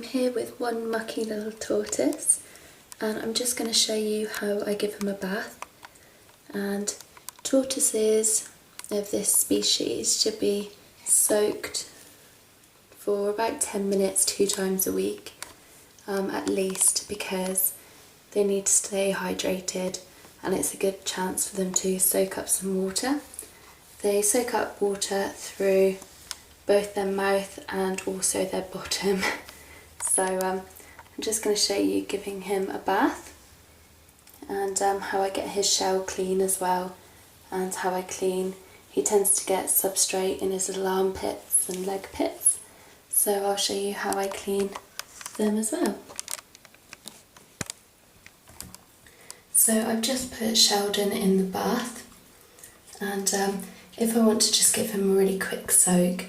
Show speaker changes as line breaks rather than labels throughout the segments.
here with one mucky little tortoise, and I'm just going to show you how I give him a bath. And tortoises of this species should be soaked for about 10 minutes 2 times a week at least, because they need to stay hydrated and it's a good chance for them to soak up some water. They soak up water through both their mouth and also their bottom. So I'm just going to show you giving him a bath, and how I get his shell clean as well, and how I clean. He tends to get substrate in his little armpits and leg pits, so I'll show you how I clean them as well. So I've just put Sheldon in the bath, and if I want to just give him a really quick soak,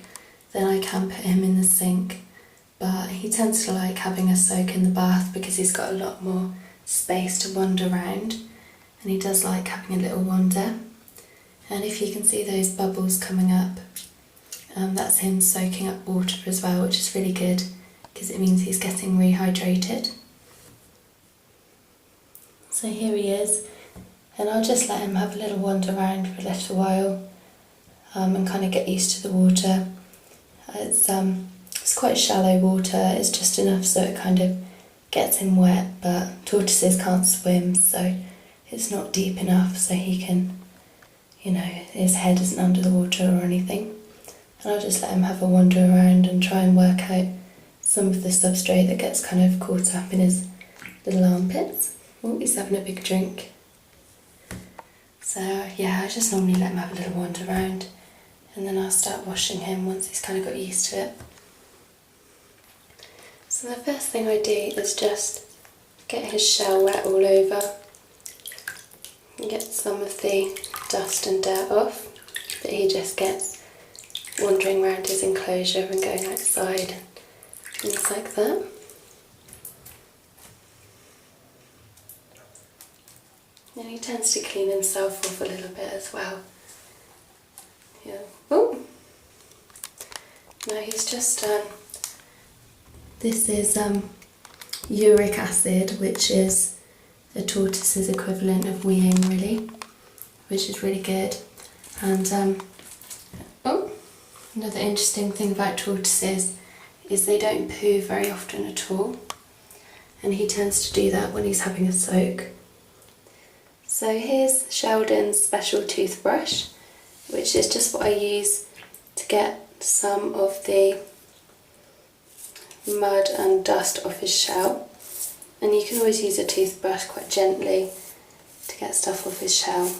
then I can put him in the sink, but he tends to like having a soak in the bath because he's got a lot more space to wander around, and he does like having a little wander. And if you can see those bubbles coming up, that's him soaking up water as well, which is really good because it means he's getting rehydrated. So here he is, and I'll just let him have a little wander around for a little while and kind of get used to the water. It's quite shallow water, it's just enough so it kind of gets him wet, but tortoises can't swim, so it's not deep enough so he can, you know, his head isn't under the water or anything. And I'll just let him have a wander around and try and work out some of the substrate that gets kind of caught up in his little armpits. Oh, he's having a big drink. So yeah, I just normally let him have a little wander around, and then I'll start washing him once he's kind of got used to it. So the first thing I do is just get his shell wet all over and get some of the dust and dirt off that he just gets wandering around his enclosure and going outside and things like that. And he tends to clean himself off a little bit as well. Yeah. Oh! Now he's just this is uric acid, which is the tortoise's equivalent of weeing, really, which is really good. And oh, another interesting thing about tortoises is they don't poo very often at all, and he tends to do that when he's having a soak. So here's Sheldon's special toothbrush, which is just what I use to get some of the mud and dust off his shell. And you can always use a toothbrush quite gently to get stuff off his shell.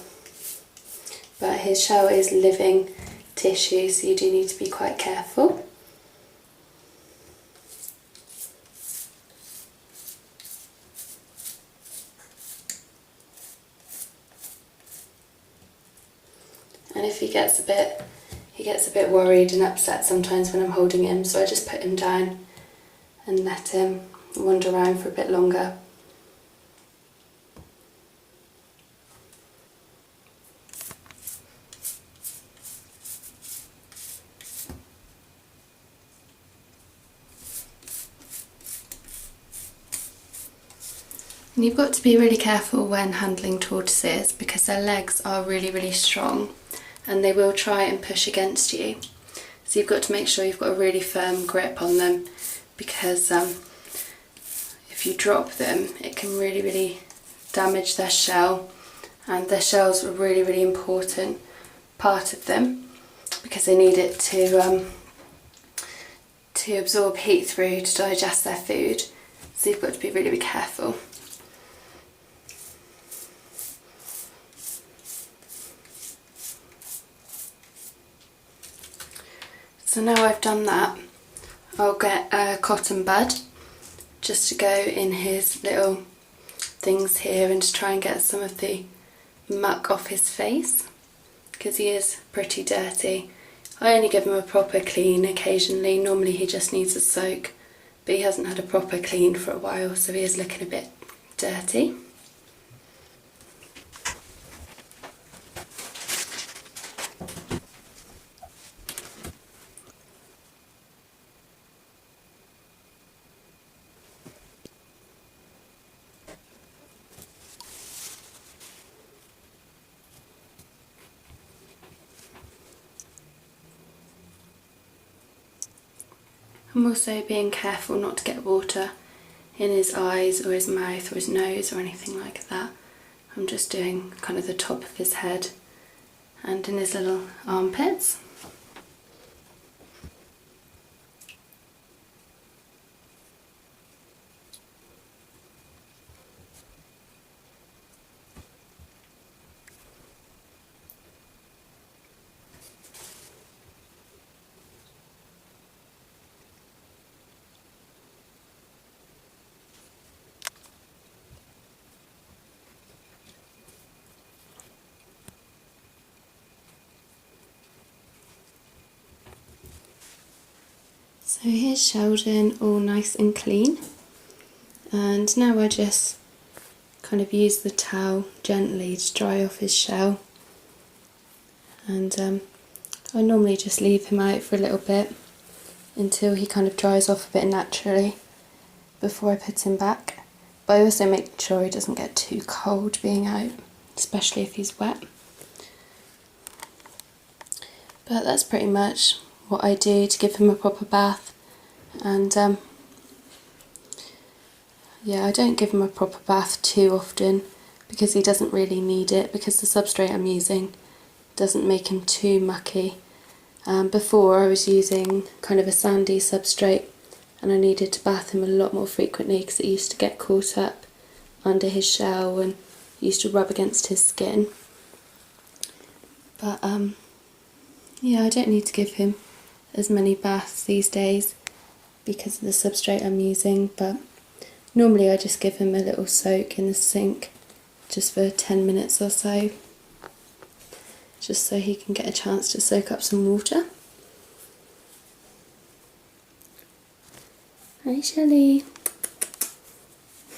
But his shell is living tissue, so you do need to be quite careful. And if he gets a bit worried and upset sometimes when I'm holding him, so I just put him down and let him wander around for a bit longer. And you've got to be really careful when handling tortoises because their legs are really, really strong and they will try and push against you. So you've got to make sure you've got a really firm grip on them, because if you drop them it can really, really damage their shell, and their shell's a really, really important part of them because they need it to absorb heat through to digest their food. So you've got to be really, really careful. So now I've done that, I'll get a cotton bud just to go in his little things here and to try and get some of the muck off his face because he is pretty dirty. I only give him a proper clean occasionally, normally he just needs a soak, but he hasn't had a proper clean for a while, so he is looking a bit dirty. I'm also being careful not to get water in his eyes or his mouth or his nose or anything like that. I'm just doing kind of the top of his head and in his little armpits. So here's Sheldon all nice and clean, and now I just kind of use the towel gently to dry off his shell, and I normally just leave him out for a little bit until he kind of dries off a bit naturally before I put him back, but I also make sure he doesn't get too cold being out, especially if he's wet. But that's pretty much what I do to give him a proper bath, and yeah, I don't give him a proper bath too often because he doesn't really need it, because the substrate I'm using doesn't make him too mucky. Before I was using kind of a sandy substrate and I needed to bath him a lot more frequently because it used to get caught up under his shell and used to rub against his skin. But yeah, I don't need to give him as many baths these days because of the substrate I'm using, but normally I just give him a little soak in the sink just for 10 minutes or so, just so he can get a chance to soak up some water. Hi Shelley!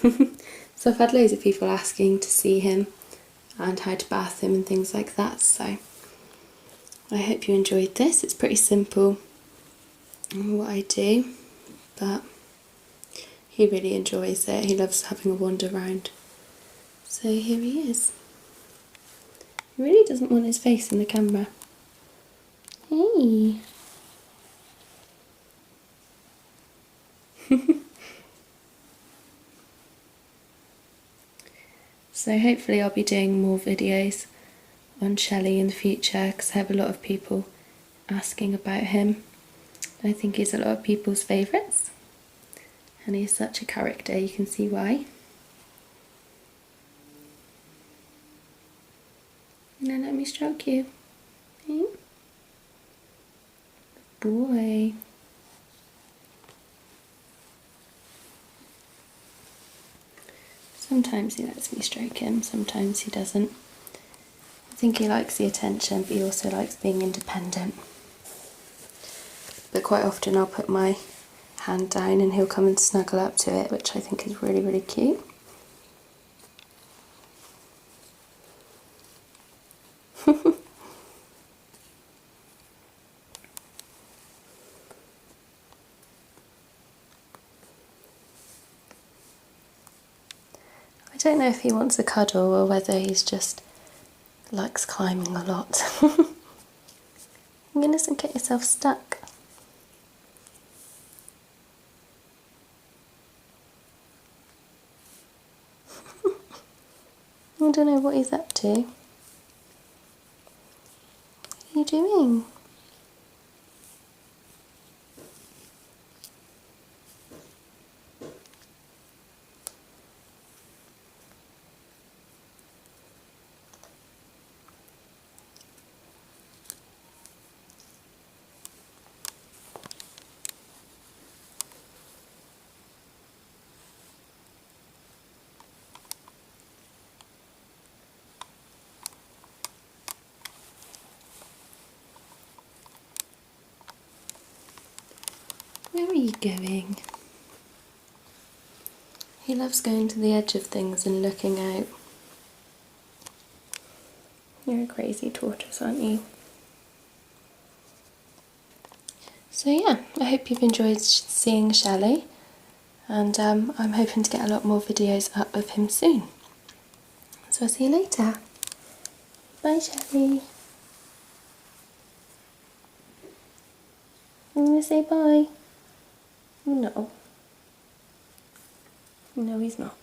So I've had loads of people asking to see him and how to bath him and things like that, so I hope you enjoyed this. It's pretty simple what I do, but he really enjoys it. He loves having a wander around. So here he is. He really doesn't want his face in the camera. Hey! So hopefully I'll be doing more videos on Shelley in the future because I have a lot of people asking about him. I think he's a lot of people's favourites and he's such a character, you can see why. Now let me stroke you. Hey? Good boy. Sometimes he lets me stroke him, sometimes he doesn't. I think he likes the attention, but he also likes being independent. But quite often I'll put my hand down and he'll come and snuggle up to it, which I think is really, really cute. I don't know if he wants a cuddle or whether he's just likes climbing a lot. Goodness, and get yourself stuck. I don't know what he's up to. What are you doing? Where are you going? He loves going to the edge of things and looking out. You're a crazy tortoise, aren't you? So yeah, I hope you've enjoyed seeing Shelley, and I'm hoping to get a lot more videos up of him soon. So I'll see you later. Bye Shelley. I'm going to say bye. No. No, he's not.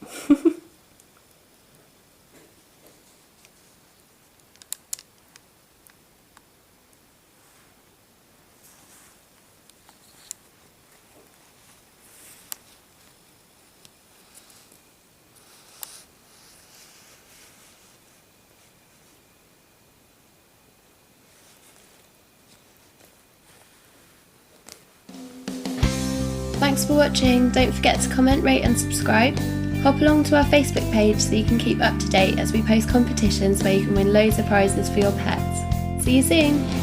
Thanks for watching. Don't forget to comment, rate and subscribe. Hop along to our Facebook page so you can keep up to date as we post competitions where you can win loads of prizes for your pets. See you soon!